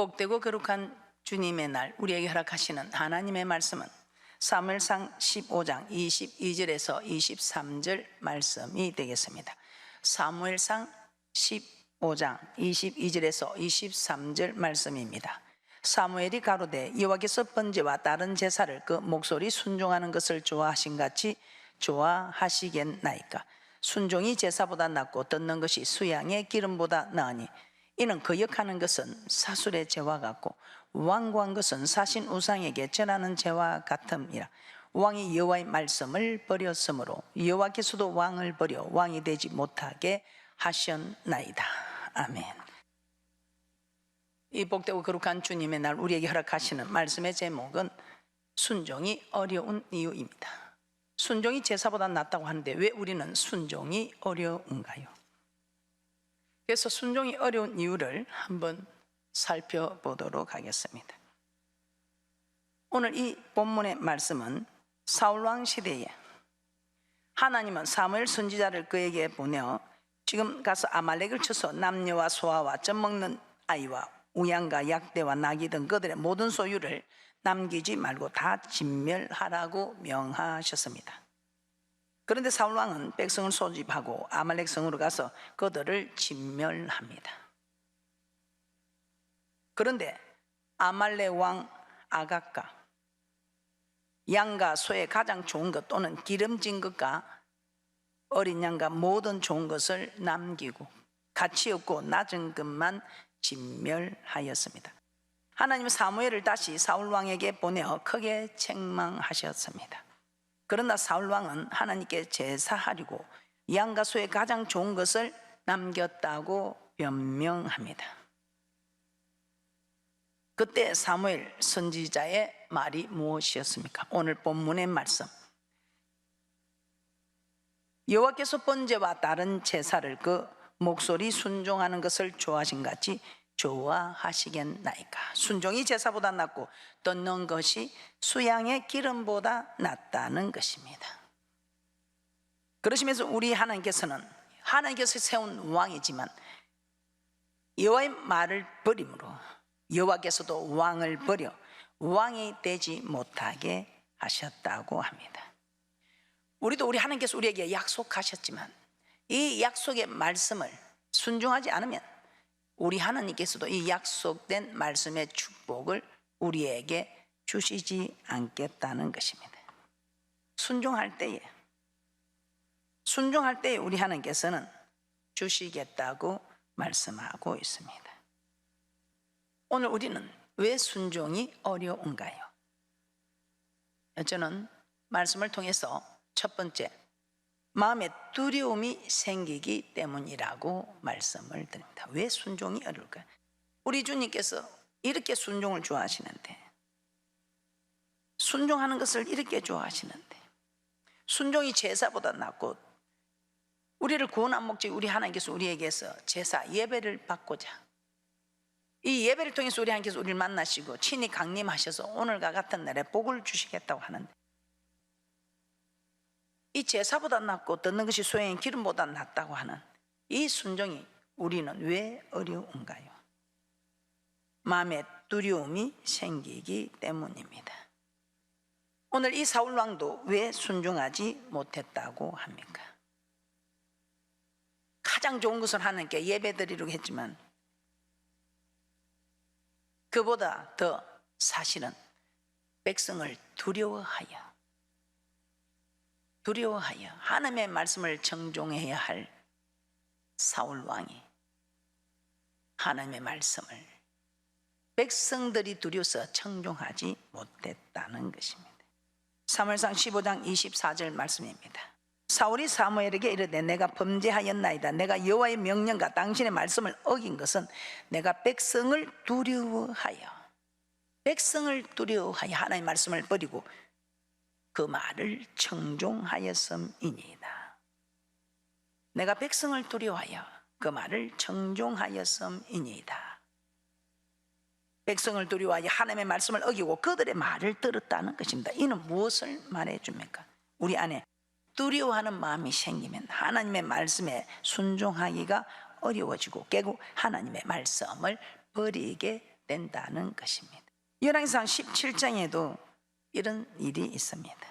복되고 거룩한 주님의 날 우리에게 허락하시는 하나님의 말씀은 사무엘상 15장 22절에서 23절 말씀이 되겠습니다. 사무엘상 15장 22절에서 23절 말씀입니다. 사무엘이 가로되 여호와께서 번제와 다른 제사를 그 목소리 순종하는 것을 좋아하신 같이 좋아하시겠나이까. 순종이 제사보다 낫고 듣는 것이 수양의 기름보다 나으니 이는 거역하는 것은 사술의 죄와 같고 완고한 것은 사신 우상에게 절하는 죄와 같음이라. 왕이 여호와의 말씀을 버렸으므로 여호와께서도 왕을 버려 왕이 되지 못하게 하셨나이다. 아멘. 이 복되고 거룩한 주님의 날 우리에게 허락하시는 말씀의 제목은 순종이 어려운 이유입니다. 순종이 제사보다 낫다고 하는데 왜 우리는 순종이 어려운가요? 그래서 순종이 어려운 이유를 한번 살펴보도록 하겠습니다. 오늘 이 본문의 말씀은 사울왕 시대에 하나님은 사무엘 선지자를 그에게 보내어 지금 가서 아말렉을 쳐서 남녀와 소아와 젖먹는 아이와 우양과 약대와 나귀 등 그들의 모든 소유를 남기지 말고 다 진멸하라고 명하셨습니다. 그런데 사울왕은 백성을 소집하고 아말렉 성으로 가서 그들을 진멸합니다. 그런데 아말렉 왕 아각과 양과 소의 가장 좋은 것 또는 기름진 것과 어린 양과 모든 좋은 것을 남기고 가치 없고 낮은 것만 진멸하였습니다. 하나님은 사무엘을 다시 사울왕에게 보내어 크게 책망하셨습니다. 그러나 사울왕은 하나님께 제사하려고 양과 소의 가장 좋은 것을 남겼다고 변명합니다. 그때 사무엘 선지자의 말이 무엇이었습니까? 오늘 본문의 말씀, 여호와께서 번제와 다른 제사를 그 목소리 순종하는 것을 좋아하신 같이 좋아하시겠나이까. 순종이 제사보다 낫고 듣는 것이 수양의 기름보다 낫다는 것입니다. 그러시면서 우리 하나님께서 세운 왕이지만 여호와의 말을 버림으로 여호와께서도 왕을 버려 왕이 되지 못하게 하셨다고 합니다. 우리도 우리 하나님께서 우리에게 약속하셨지만 이 약속의 말씀을 순종하지 않으면 우리 하나님께서도 이 약속된 말씀의 축복을 우리에게 주시지 않겠다는 것입니다. 순종할 때에 우리 하나님께서는 주시겠다고 말씀하고 있습니다. 오늘 우리는 왜 순종이 어려운가요? 저는 말씀을 통해서 첫 번째, 마음에 두려움이 생기기 때문이라고 말씀을 드립니다. 왜 순종이 어려울까요? 우리 주님께서 이렇게 순종을 좋아하시는데, 순종하는 것을 이렇게 좋아하시는데, 순종이 제사보다 낫고 우리를 구원한 목적, 우리 하나님께서 우리에게서 제사 예배를 받고자, 이 예배를 통해서 우리 하나님께서 우리를 만나시고 친히 강림하셔서 오늘과 같은 날에 복을 주시겠다고 하는데, 이 제사보다 낫고 듣는 것이 소양의 기름보다 낫다고 하는 이 순종이 우리는 왜 어려운가요? 마음에 두려움이 생기기 때문입니다. 오늘 이 사울왕도 왜 순종하지 못했다고 합니까? 가장 좋은 것을 하나님께 예배드리려고 했지만 그보다 더 사실은 백성을 두려워하여 하나님의 말씀을 청종해야 할 사울왕이 하나님의 말씀을 백성들이 두려워서 청종하지 못했다는 것입니다. 사무엘상 15장 24절 말씀입니다. 사울이 사무엘에게 이르되 내가 범죄하였나이다. 내가 여호와의 명령과 당신의 말씀을 어긴 것은 내가 백성을 두려워하여 하나님의 말씀을 버리고 그 말을 청종하였음이니이다. 내가 백성을 두려워하여 그 말을 청종하였음이니이다. 백성을 두려워하여 하나님의 말씀을 어기고 그들의 말을 들었다는 것입니다. 이는 무엇을 말해 줍니까? 우리 안에 두려워하는 마음이 생기면 하나님의 말씀에 순종하기가 어려워지고 결국 하나님의 말씀을 버리게 된다는 것입니다. 열왕기상 17장에도 이런 일이 있습니다.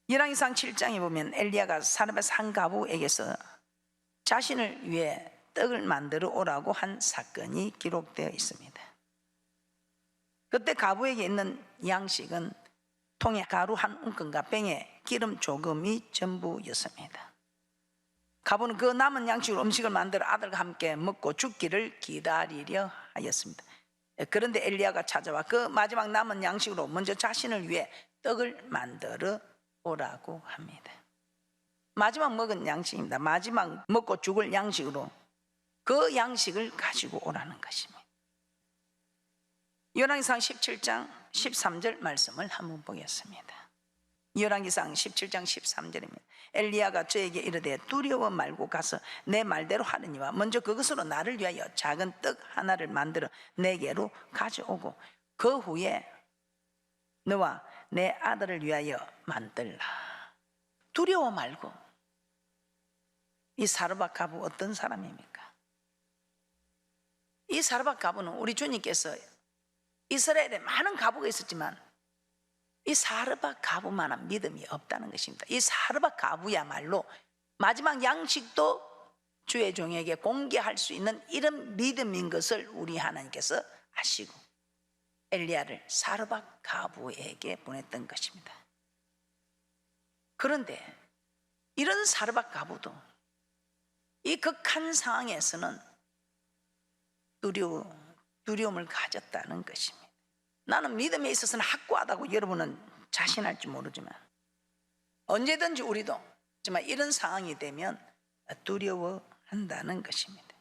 열왕기상 7장에 보면 엘리야가 사르밧 한 과부에게서 자신을 위해 떡을 만들어 오라고 한 사건이 기록되어 있습니다. 그때 과부에게 있는 양식은 통에 가루 한 움큼과 병에 기름 조금이 전부였습니다. 과부는 그 남은 양식으로 음식을 만들어 아들과 함께 먹고 죽기를 기다리려 하였습니다. 그런데 엘리야가 찾아와 그 마지막 남은 양식으로 먼저 자신을 위해 떡을 만들어 오라고 합니다. 마지막 먹은 양식입니다. 마지막 먹고 죽을 양식으로 그 양식을 가지고 오라는 것입니다. 열왕기상 17장 13절 말씀을 한번 보겠습니다. 열왕기상 17장 13절입니다. 엘리야가 저에게 이르되 두려워 말고 가서 내 말대로 하느니와 먼저 그것으로 나를 위하여 작은 떡 하나를 만들어 내게로 가져오고 그 후에 너와 내 아들을 위하여 만들라. 두려워 말고. 이 사르밧 과부 어떤 사람입니까? 이 사르밧 과부는 우리 주님께서 이스라엘에 많은 과부가 있었지만 이 사르밧 과부만한 믿음이 없다는 것입니다. 이 사르밧 과부야말로 마지막 양식도 주의 종에게 공개할 수 있는 이런 믿음인 것을 우리 하나님께서 아시고 엘리야를 사르밧 과부에게 보냈던 것입니다. 그런데 이런 사르밧 과부도 이 극한 상황에서는 두려움을 가졌다는 것입니다. 나는 믿음에 있어서는 확고하다고 여러분은 자신할지 모르지만 언제든지 우리도 정말 이런 상황이 되면 두려워한다는 것입니다.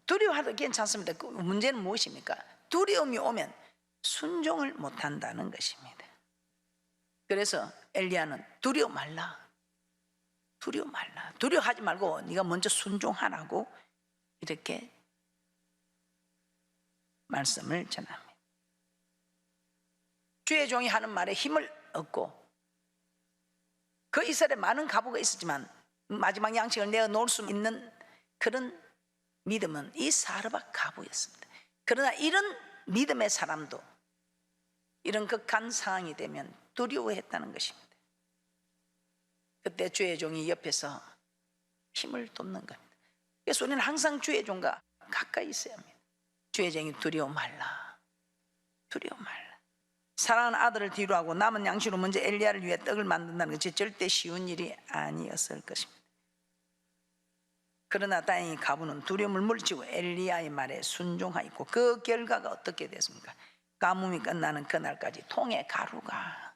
두려워해도 괜찮습니다. 그 문제는 무엇입니까? 두려움이 오면 순종을 못한다는 것입니다. 그래서 엘리야는 두려워 말라. 두려워 말라. 두려워하지 말고 네가 먼저 순종하라고 이렇게 말씀을 전합니다. 주의 종이 하는 말에 힘을 얻고 그 이스라엘에 많은 과부가 있었지만 마지막 양식을 내어 놓을 수 있는 그런 믿음은 이 사르밧 과부였습니다. 그러나 이런 믿음의 사람도 이런 극한 상황이 되면 두려워했다는 것입니다. 그때 주의 종이 옆에서 힘을 돋는 겁니다. 그래서 우리는 항상 주의 종과 가까이 있어야 합니다. 주의 종이 두려워 말라. 두려워 말라. 사랑하는 아들을 뒤로하고 남은 양식으로 먼저 엘리야를 위해 떡을 만든다는 것이 절대 쉬운 일이 아니었을 것입니다. 그러나 다행히 과부는 두려움을 물리치고 엘리야의 말에 순종하였고 그 결과가 어떻게 됐습니까? 가뭄이 끝나는 그날까지 통의 가루가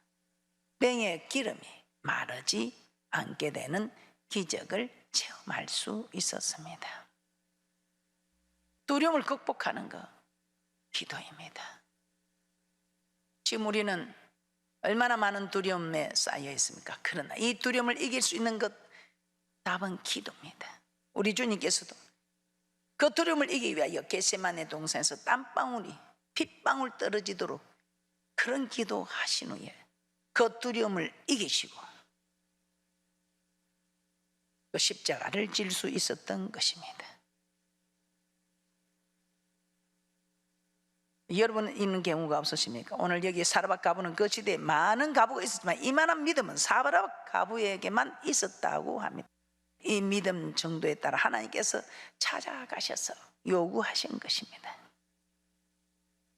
병의 기름이 마르지 않게 되는 기적을 체험할 수 있었습니다. 두려움을 극복하는 것 기도입니다. 지금 우리는 얼마나 많은 두려움에 쌓여 있습니까? 그러나 이 두려움을 이길 수 있는 것 답은 기도입니다. 우리 주님께서도 그 두려움을 이기기 위하여 겟세마네 동산에서 땀방울이 핏방울 떨어지도록 그런 기도하신 후에 그 두려움을 이기시고 그 십자가를 질 수 있었던 것입니다. 여러분은 있는 경우가 없으십니까? 오늘 여기 사르밧 과부는 그 시대에 많은 과부가 있었지만 이만한 믿음은 사르밧 과부에게만 있었다고 합니다. 이 믿음 정도에 따라 하나님께서 찾아가셔서 요구하신 것입니다.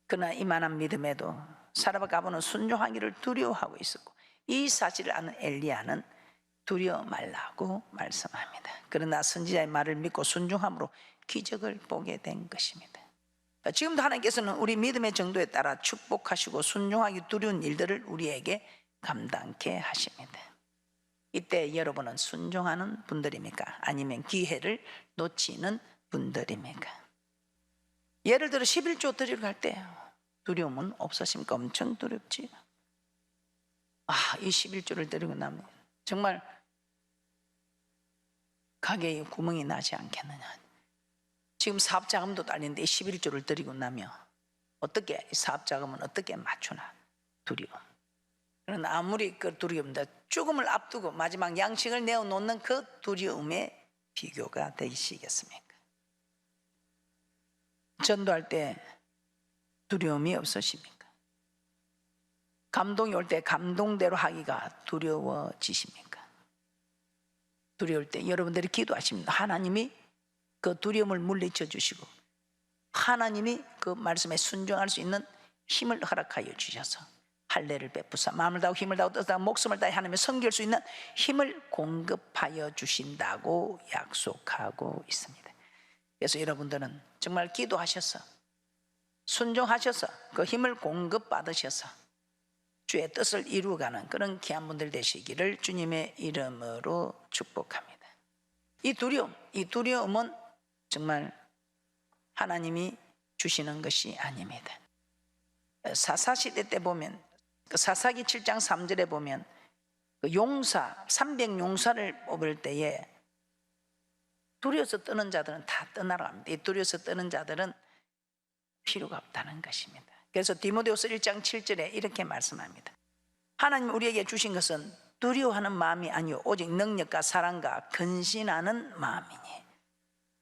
그러나 이만한 믿음에도 사르밧 과부는 순종하기를 두려워하고 있었고 이 사실을 아는 엘리야는 두려워 말라고 말씀합니다. 그러나 선지자의 말을 믿고 순종함으로 기적을 보게 된 것입니다. 지금도 하나님께서는 우리 믿음의 정도에 따라 축복하시고 순종하기 두려운 일들을 우리에게 감당케 하십니다. 이때 여러분은 순종하는 분들입니까? 아니면 기회를 놓치는 분들입니까? 예를 들어 11조 드리러 갈 때 두려움은 없으십니까? 엄청 두렵지. 이 11조를 드리고 나면 정말 가게에 구멍이 나지 않겠느냐. 지금 사업자금도 딸리는데 11조를 드리고 나면 어떻게 사업자금은 어떻게 맞추나 두려움. 그러나 아무리 그 두려움도 죽음을 앞두고 마지막 양식을 내어놓는 그 두려움에 비교가 되시겠습니까? 전도할 때 두려움이 없으십니까? 감동이 올 때 감동대로 하기가 두려워지십니까? 두려울 때 여러분들이 기도하십니다. 하나님이 그 두려움을 물리쳐 주시고 하나님이 그 말씀에 순종할 수 있는 힘을 허락하여 주셔서 할례를 베푸사 마음을 다하고 힘을 다하고 뜻을 다하고 목숨을 다해 하나님을 섬길 수 있는 힘을 공급하여 주신다고 약속하고 있습니다. 그래서 여러분들은 정말 기도하셔서 순종하셔서 그 힘을 공급받으셔서 주의 뜻을 이루어가는 그런 귀한 분들 되시기를 주님의 이름으로 축복합니다. 이 두려움은 정말 하나님이 주시는 것이 아닙니다. 사사시대 때 보면 사사기 7장 3절에 보면 그 용사 300용사를 뽑을 때에 두려워서 떠는 자들은 다 떠나러 갑니다. 이 두려워서 떠는 자들은 필요가 없다는 것입니다. 그래서 디모데후서 1장 7절에 이렇게 말씀합니다. 하나님 우리에게 주신 것은 두려워하는 마음이 아니요 오직 능력과 사랑과 근신하는 마음이니.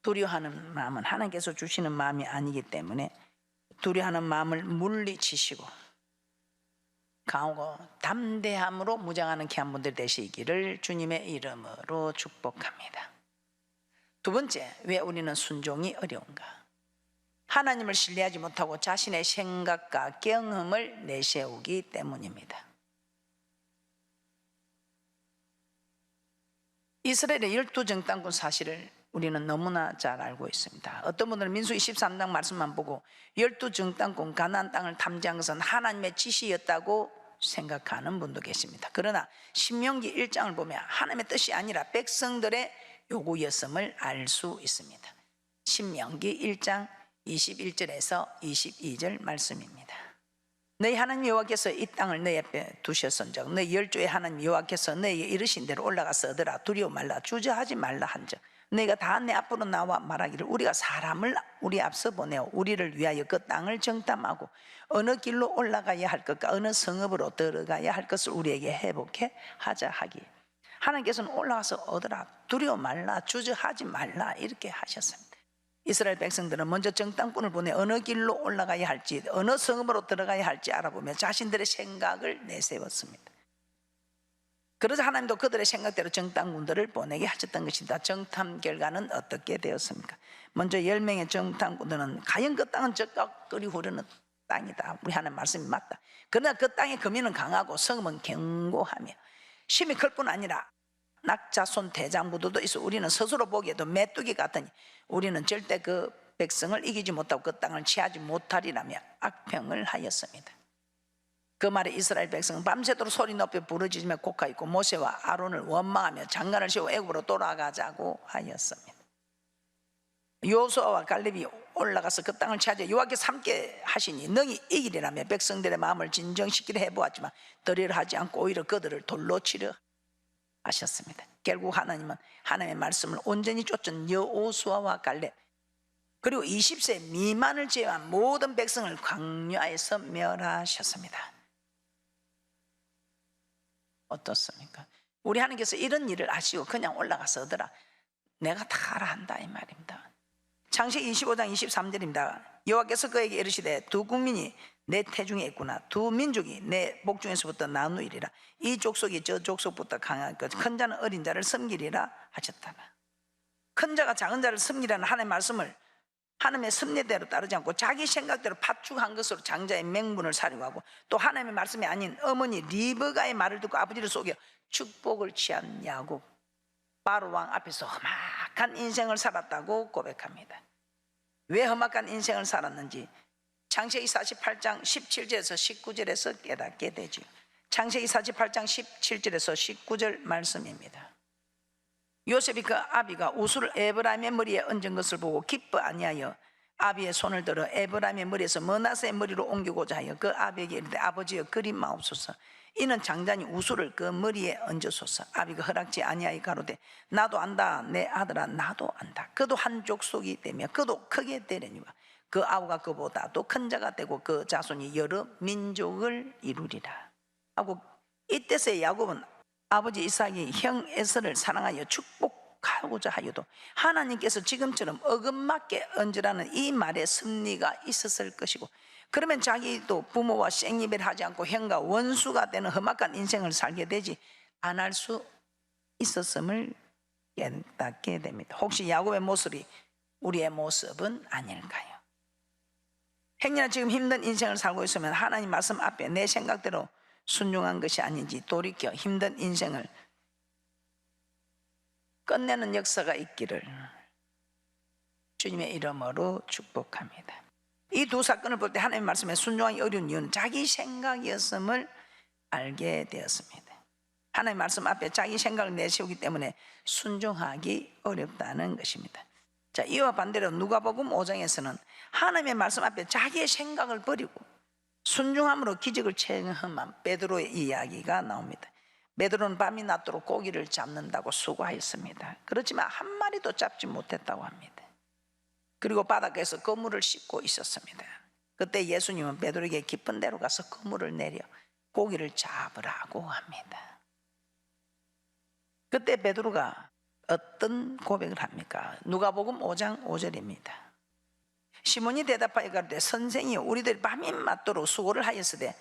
두려워하는 마음은 하나님께서 주시는 마음이 아니기 때문에 두려워하는 마음을 물리치시고 강하고 담대함으로 무장하는 귀한 분들 되시기를 주님의 이름으로 축복합니다. 두 번째, 왜 우리는 순종이 어려운가? 하나님을 신뢰하지 못하고 자신의 생각과 경험을 내세우기 때문입니다. 이스라엘의 12정탐꾼 사실을 우리는 너무나 잘 알고 있습니다. 어떤 분들은 민수기 13장 말씀만 보고 12정탐꾼 가나안 땅을 탐지한 것은 하나님의 지시였다고 생각하는 분도 계십니다. 그러나 신명기 1장을 보면 하나님의 뜻이 아니라 백성들의 요구였음을 알 수 있습니다. 신명기 1장 21절에서 22절 말씀입니다. 너희 하나님 여호와께서 이 땅을 너희 앞에 두셨은즉 너희 열조의 하나님 여호와께서 너희에게 이르신 대로 올라가서 얻으라. 두려워 말라 주저하지 말라 한즉 너희가 다 내 앞으로 나와 말하기를 우리가 사람을 우리 앞서 보내어 우리를 위하여 그 땅을 정탐하고 어느 길로 올라가야 할 것과 어느 성읍으로 들어가야 할 것을 우리에게 회복해 하자 하기. 하나님께서는 올라가서 얻으라. 두려워 말라 주저하지 말라 이렇게 하셨습니다. 이스라엘 백성들은 먼저 정탐꾼을 보내 어느 길로 올라가야 할지 어느 성읍으로 들어가야 할지 알아보며 자신들의 생각을 내세웠습니다. 그래서 하나님도 그들의 생각대로 정탐꾼들을 보내게 하셨던 것입니다. 정탐 결과는 어떻게 되었습니까? 먼저 10명의 정탐꾼들은 과연 그 땅은 적과 끓이 흐르는 땅이다. 우리 하나님 말씀이 맞다. 그러나 그 땅의 거민은 강하고 성읍은 견고하며 힘이 클 뿐 아니라 낙자손 대장부들도 있어 우리는 스스로 보기에도 메뚜기 같으니 우리는 절대 그 백성을 이기지 못하고 그 땅을 취하지 못하리라며 악평을 하였습니다. 그 말에 이스라엘 백성은 밤새도록 소리 높여 부르짖으며 곡하였고 모세와 아론을 원망하며 장관을 세워 애굽으로 돌아가자고 하였습니다. 여호수아와 갈렙이 올라가서 그 땅을 차지해 여호와께서 함께 하시니 능히 이기리라며 백성들의 마음을 진정시키려 해보았지만 들으려 하지 않고 오히려 그들을 돌로 치려 하셨습니다. 결국 하나님은 하나님의 말씀을 온전히 쫓은 여호수아와 갈렙 그리고 20세 미만을 제외한 모든 백성을 광야에서 멸하셨습니다. 어떻습니까? 우리 하나님께서 이런 일을 아시고 그냥 올라가서 얻으라. 내가 다 알아 한다 이 말입니다. 창세기 25장 23절입니다. 여호와께서 그에게 이르시되 두 국민이 내 태중에 있구나. 두 민족이 내 복중에서부터 나누이리라. 이 족속이 저 족속부터 강할 것. 큰 자는 어린 자를 섬기리라 하셨다라. 큰 자가 작은 자를 섬기라는 하나님의 말씀을 하나님의 섭리대로 따르지 않고 자기 생각대로 팥죽한 것으로 장자의 맹문을 사려고 하고 또 하나님의 말씀이 아닌 어머니 리브가의 말을 듣고 아버지를 속여 축복을 취한 야곱 바로 왕 앞에서 험악한 인생을 살았다고 고백합니다. 왜 험악한 인생을 살았는지 창세기 48장 17절에서 19절에서 깨닫게 되죠. 창세기 48장 17절에서 19절 말씀입니다. 요셉이 그 아비가 우수를 에브라임의 머리에 얹은 것을 보고 기뻐 아니하여 아비의 손을 들어 에브라임의 머리에서 므낫세의 머리로 옮기고자 하여 그 아비에게 이르되 아버지여 그리 마옵소서. 이는 장자니 우수를 그 머리에 얹으소서. 아비가 허락지 아니하여 가로되 나도 안다 내 아들아 나도 안다. 그도 한 족속이 되며 그도 크게 되려니와 그 아우가 그보다도 큰 자가 되고 그 자손이 여러 민족을 이루리라 하고 이때서야 야곱은 아버지 이삭이 형 에서를 사랑하여 축복하더라. 하고자 하여도 하나님께서 지금처럼 어긋맞게 얹으라는 이 말에 섭리가 있었을 것이고, 그러면 자기도 부모와 생이별하지 않고 형과 원수가 되는 험악한 인생을 살게 되지 안 할 수 있었음을 깨닫게 됩니다. 혹시 야곱의 모습이 우리의 모습은 아닐까요? 행여나 지금 힘든 인생을 살고 있으면 하나님 말씀 앞에 내 생각대로 순종한 것이 아닌지 돌이켜 힘든 인생을 끝내는 역사가 있기를 주님의 이름으로 축복합니다. 이 두 사건을 볼 때 하나님 말씀에 순종하기 어려운 이유는 자기 생각이었음을 알게 되었습니다. 하나님 말씀 앞에 자기 생각을 내세우기 때문에 순종하기 어렵다는 것입니다. 자, 이와 반대로 누가복음 5장에서는 하나님의 말씀 앞에 자기의 생각을 버리고 순종함으로 기적을 체험한 베드로의 이야기가 나옵니다. 베드로는 밤이 낮도록 고기를 잡는다고 수고하였습니다. 그렇지만 한 마리도 잡지 못했다고 합니다. 그리고 바닷가에서 그물을 씻고 있었습니다. 그때 예수님은 베드로에게 깊은 데로 가서 그물을 내려 고기를 잡으라고 합니다. 그때 베드로가 어떤 고백을 합니까? 누가복음 5장 5절입니다. 시몬이 대답하여 가로되 선생이여 우리들이 밤이 맞도록 수고를 하였으되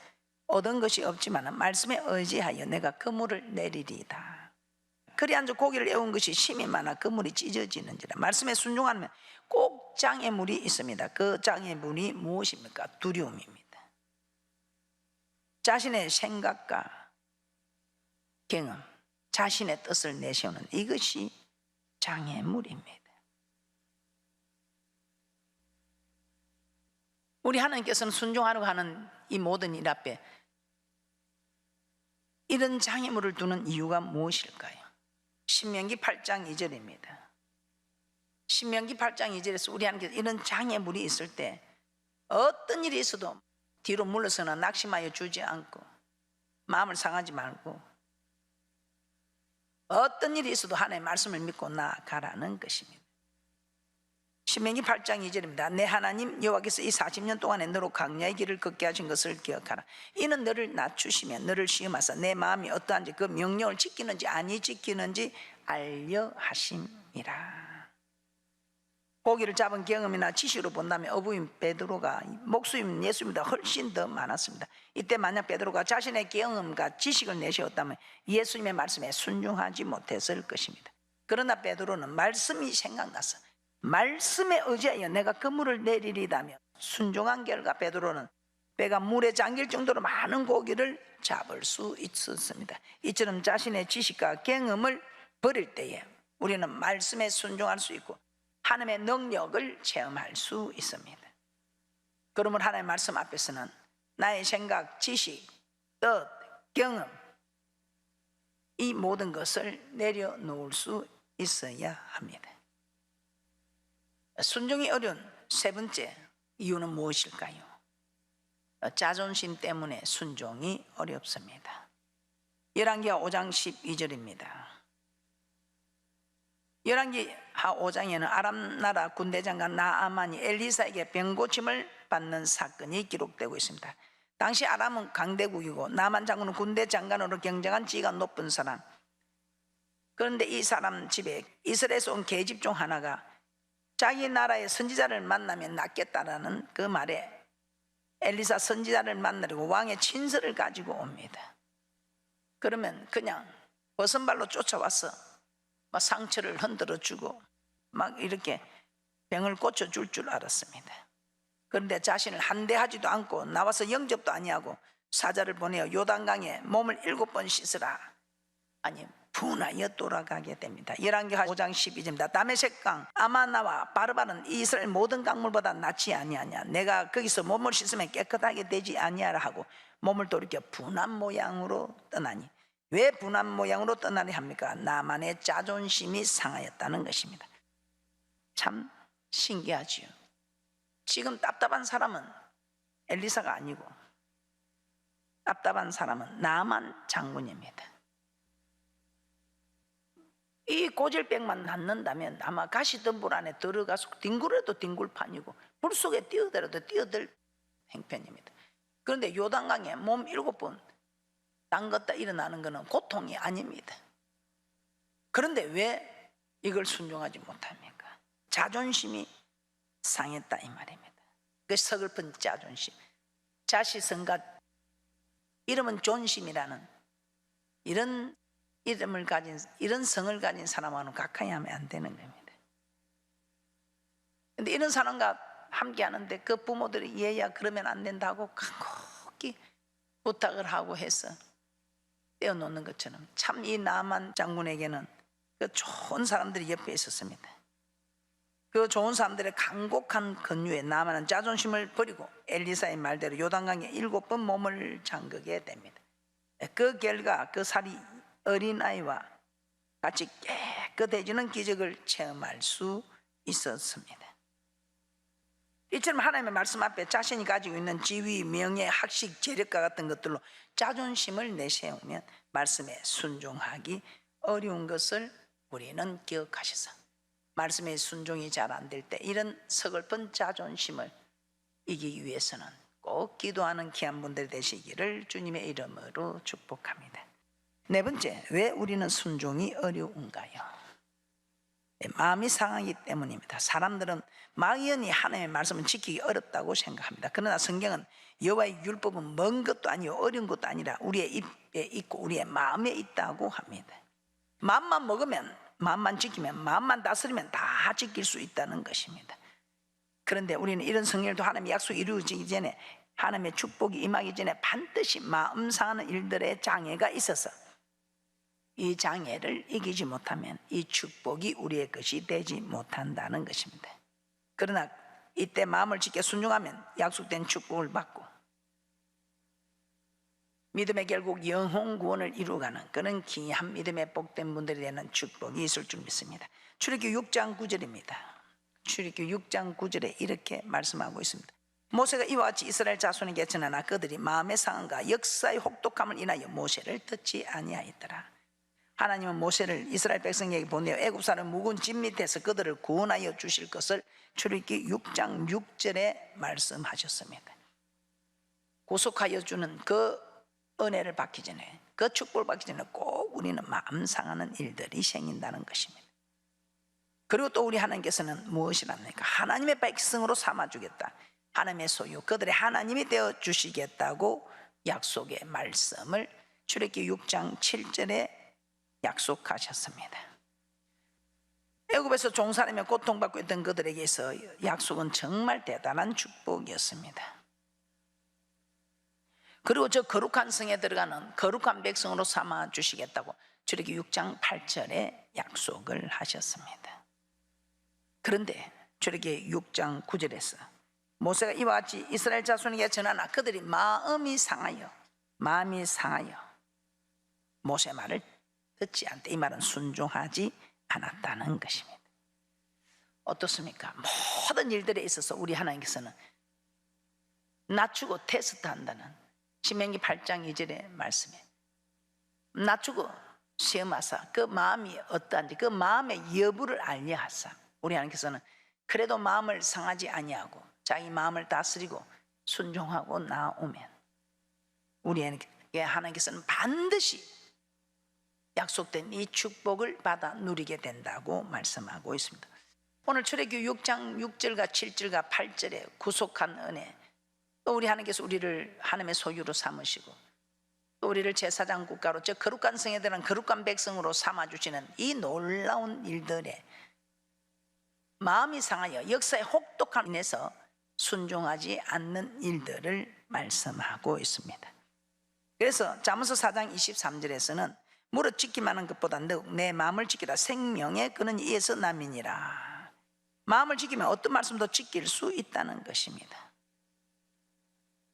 얻은 것이 없지만 말씀에 의지하여 내가 그물을 내리리이다. 그리한즉 고기를 애운 것이 심이 많아 그물이 찢어지는지라. 말씀에 순종하면 꼭 장애물이 있습니다. 그 장애물이 무엇입니까? 두려움입니다. 자신의 생각과 경험, 자신의 뜻을 내세우는 이것이 장애물입니다. 우리 하나님께서는 순종하려고 하는 이 모든 일 앞에 이런 장애물을 두는 이유가 무엇일까요? 신명기 8장 2절입니다. 신명기 8장 2절에서 우리 하나님께서 이런 장애물이 있을 때 어떤 일이 있어도 뒤로 물러서나 낙심하여 주지 않고 마음을 상하지 말고 어떤 일이 있어도 하나님의 말씀을 믿고 나아가라는 것입니다. 신명기 8장 2절입니다. 내 하나님 여호와께서 이 40년 동안에 너로 광야의 길을 걷게 하신 것을 기억하라. 이는 너를 낮추시며 너를 시험하사 내 마음이 어떠한지 그 명령을 지키는지 아니 지키는지 알려 하심이라. 고기를 잡은 경험이나 지식으로 본다면 어부인 베드로가 목수인 예수님보다 훨씬 더 많았습니다. 이때 만약 베드로가 자신의 경험과 지식을 내세웠다면 예수님의 말씀에 순종하지 못했을 것입니다. 그러나 베드로는 말씀이 생각나서 말씀에 의지하여 내가 그물을 내리리다며 순종한 결과 베드로는 배가 물에 잠길 정도로 많은 고기를 잡을 수 있었습니다. 이처럼 자신의 지식과 경험을 버릴 때에 우리는 말씀에 순종할 수 있고 하나님의 능력을 체험할 수 있습니다. 그러므로 하나님의 말씀 앞에서는 나의 생각, 지식, 뜻, 경험 이 모든 것을 내려놓을 수 있어야 합니다. 순종이 어려운 세 번째 이유는 무엇일까요? 자존심 때문에 순종이 어렵습니다. 열왕기하 5장 12절입니다. 열왕기하 5장에는 아람 나라 군대장관 나아만이 엘리사에게 병고침을 받는 사건이 기록되고 있습니다. 당시 아람은 강대국이고 나아만 장군은 군대 장관으로 경정한 지위가 높은 사람. 그런데 이 사람 집에 이스라엘에서 온 계집 중 하나가 자기 나라의 선지자를 만나면 낫겠다라는 그 말에 엘리사 선지자를 만나려고 왕의 친서를 가지고 옵니다. 그러면 그냥 버선발로 쫓아와서 막 상처를 흔들어 주고 막 이렇게 병을 고쳐줄 줄 알았습니다. 그런데 자신을 한대하지도 않고 나와서 영접도 아니하고 사자를 보내어 요단강에 몸을 7번 씻으라. 아니 분하여 돌아가게 됩니다. 열왕기하 5장 12절입니다. 다메섹강 아마나와 바르바는 이스라엘 모든 강물보다 낫지 아니하냐. 내가 거기서 몸을 씻으면 깨끗하게 되지 아니하라 하고 몸을 돌이켜 분한 모양으로 떠나니. 왜 분한 모양으로 떠나려 합니까? 나만의 자존심이 상하였다는 것입니다. 참 신기하지요. 지금 답답한 사람은 엘리사가 아니고 답답한 사람은 나만 장군입니다. 이 고질병만 낫는다면 아마 가시덤불 안에 들어가서 뒹굴어도 뒹굴판이고 불 속에 뛰어들어도 뛰어들 행편입니다. 그런데 요단강에 몸 7번 담갔다 일어나는 것은 고통이 아닙니다. 그런데 왜 이걸 순종하지 못합니까? 자존심이 상했다 이 말입니다. 그 서글픈 자존심, 자시성가, 이름은 존심이라는 이런 이름을 가진, 이런 성을 가진 사람과는 가까이 하면 안 되는 겁니다. 근데 이런 사람과 함께 하는데 그 부모들이 얘야 그러면 안 된다고 간곡히 부탁을 하고 해서 떼어놓는 것처럼, 참 이 나만 장군에게는 그 좋은 사람들이 옆에 있었습니다. 그 좋은 사람들의 간곡한 권유에 나만은 자존심을 버리고 엘리사의 말대로 요단강에 7번 몸을 잠그게 됩니다. 그 결과 그 살이 어린아이와 같이 깨끗해지는 기적을 체험할 수 있었습니다. 이처럼 하나님의 말씀 앞에 자신이 가지고 있는 지위, 명예, 학식, 재력과 같은 것들로 자존심을 내세우면 말씀에 순종하기 어려운 것을 우리는 기억하셔서 말씀에 순종이 잘 안 될 때 이런 서글픈 자존심을 이기기 위해서는 꼭 기도하는 귀한 분들 되시기를 주님의 이름으로 축복합니다. 네 번째, 왜 우리는 순종이 어려운가요? 마음이 상하기 때문입니다. 사람들은 막연히 하나님의 말씀을 지키기 어렵다고 생각합니다. 그러나 성경은 여호와의 율법은 먼 것도 아니요 어려운 것도 아니라 우리의 입에 있고 우리의 마음에 있다고 합니다. 마음만 먹으면, 마음만 지키면, 마음만 다스리면 다 지킬 수 있다는 것입니다. 그런데 우리는 이런 성경도 하나님의 약속이 이루어지기 전에, 하나님의 축복이 임하기 전에 반드시 마음 상하는 일들의 장애가 있어서 이 장애를 이기지 못하면 이 축복이 우리의 것이 되지 못한다는 것입니다. 그러나 이때 마음을 지켜 순종하면 약속된 축복을 받고 믿음의 결국 영혼 구원을 이루어가는 그런 귀한 믿음의 복된 분들이 되는 축복이 있을 줄 믿습니다. 출애굽기 6장 9절입니다. 출애굽기 6장 9절에 이렇게 말씀하고 있습니다. 모세가 이와 같이 이스라엘 자손에게 전하나 그들이 마음의 상함과 역사의 혹독함을 인하여 모세를 듣지 아니하였더라. 하나님은 모세를 이스라엘 백성에게 보내어 애굽 사람 묵은 집 밑에서 그들을 구원하여 주실 것을 출애굽기 6장 6절에 말씀하셨습니다. 구속하여 주는 그 은혜를 받기 전에, 그 축복을 받기 전에 꼭 우리는 마음 상하는 일들이 생긴다는 것입니다. 그리고 또 우리 하나님께서는 무엇이랍니까? 하나님의 백성으로 삼아주겠다, 하나님의 소유, 그들의 하나님이 되어 주시겠다고 약속의 말씀을 출애굽기 6장 7절에 약속하셨습니다. 애굽에서 종살이며 고통받고 있던 그들에게서 약속은 정말 대단한 축복이었습니다. 그리고 저 거룩한 성에 들어가는 거룩한 백성으로 삼아 주시겠다고 출애굽기 6장 8절에 약속을 하셨습니다. 그런데 출애굽기 6장 9절에서 모세가 이와 같이 이스라엘 자손에게 전하나 그들이 마음이 상하여 모세 말을 듣지 않대. 이 말은 순종하지 않았다는 것입니다. 어떻습니까? 모든 일들에 있어서 우리 하나님께서는 낮추고 테스트한다는 신명기 8장 2절의 말씀에 낮추고 시험하사 그 마음이 어떠한지 그 마음의 여부를 알려 하사, 우리 하나님께서는 그래도 마음을 상하지 아니하고 자기 마음을 다스리고 순종하고 나오면 우리에게 하나님께서는 반드시 약속된 이 축복을 받아 누리게 된다고 말씀하고 있습니다. 오늘 출애굽기 6장 6절과 7절과 8절에 구속한 은혜, 또 우리 하나님께서 우리를 하나님의 소유로 삼으시고 또 우리를 제사장 국가로, 저 거룩한 성에 들어간 거룩한 백성으로 삼아주시는 이 놀라운 일들에 마음이 상하여 역사의 혹독함 인해서 순종하지 않는 일들을 말씀하고 있습니다. 그래서 잠언서 4장 23절에서는 무릇 지키만 하는 것보다 내 마음을 지키라, 생명의 그는 이에서 남이니라. 마음을 지키면 어떤 말씀도 지킬 수 있다는 것입니다.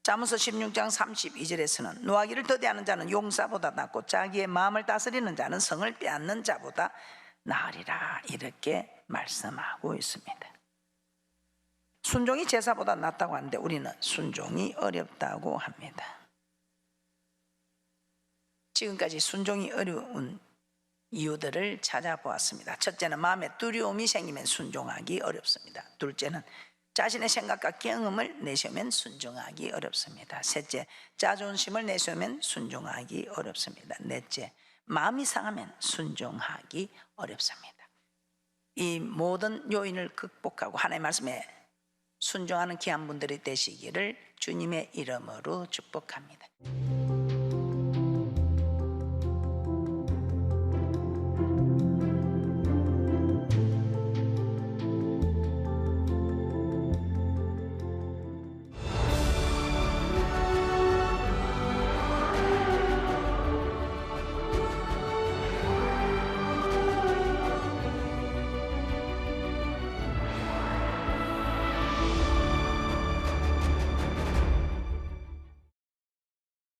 잠언서 16장 32절에서는 노하기를 더디하는 자는 용사보다 낫고 자기의 마음을 다스리는 자는 성을 빼앗는 자보다 나으리라, 이렇게 말씀하고 있습니다. 순종이 제사보다 낫다고 하는데 우리는 순종이 어렵다고 합니다. 지금까지 순종이 어려운 이유들을 찾아보았습니다. 첫째는 마음에 두려움이 생기면 순종하기 어렵습니다. 둘째는 자신의 생각과 경험을 내세우면 순종하기 어렵습니다. 셋째, 자존심을 내세우면 순종하기 어렵습니다. 넷째, 마음이 상하면 순종하기 어렵습니다. 이 모든 요인을 극복하고 하나님의 말씀에 순종하는 귀한 분들이 되시기를 주님의 이름으로 축복합니다.